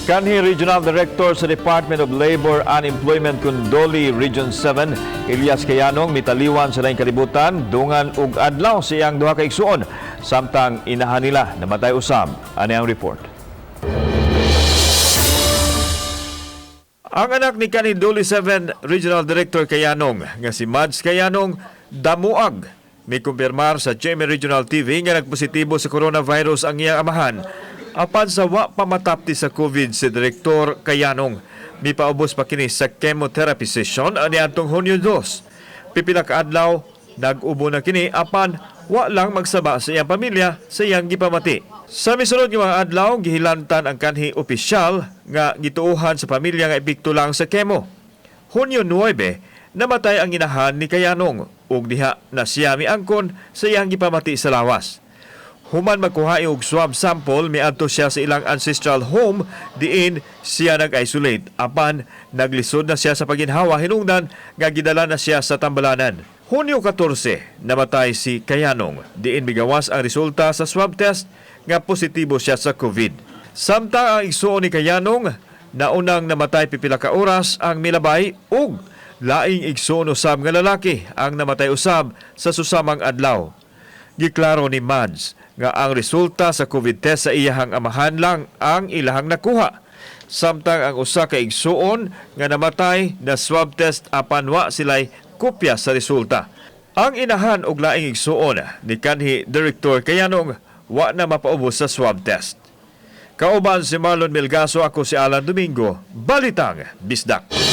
Kanhi Regional Director sa Department of Labor and Employment Kundoli Region 7, Elias Kayanong, mitaliwan sa laing kalibutan, dungan ug adlaw sa iyang duha ka igsuon, samtang inahan nila namatay usab. Ani ang report. Ang anak ni kanhi Doli 7 Regional Director Kayanong nga si Mads Kayanong damuag may kumpirmar sa GMA Regional TV nga nagpositibo sa coronavirus ang iyang amahan. Apan sa wa pamatapti sa COVID si Direktor Kayanong, mipaubos pa kini sa chemotherapy session ani atong Hunyo 2. Pipila ka adlaw nag-ubo na kini apan wa lang magsaba sa iyang pamilya sa iyang gipamati. Sa misunod nga mga adlaw gihilantan ang kanhi opisyal nga gituohan sa pamilya nga epekto lang sa kemo. Hunyo 9 namatay ang inahan ni Kayanong ug diha na siya miangkon sa iyang gipamati sa lawas. Human magkuha og swab sample miadto siya sa ilang ancestral home diin siya nag-isolate apan naglisod na siya sa paginhawa hinungdan nga gidala na siya sa Tambalanan. Hunyo 14 namatay si Kayanong diin migawas ang resulta sa swab test nga positibo siya sa COVID. Samtang ang igsuon ni Kayanong naunang namatay pipila ka oras ang milabay ug laing igsuon usab nga lalaki ang namatay usab sa susamang adlaw. Giklaro ni Mads nga ang resulta sa COVID test sa iyahang amahan lang ang ilahang nakuha. Samtang ang usa ka igsuon nga namatay na swab test apan wa sila'y kopya sa resulta. Ang inahan og laing igsuon ni kanhi Direktor Kayanong wa na mapaubos sa swab test. Kauban si Marlon Melgaso, ako si Alan Domingo, Balitang Bisdak.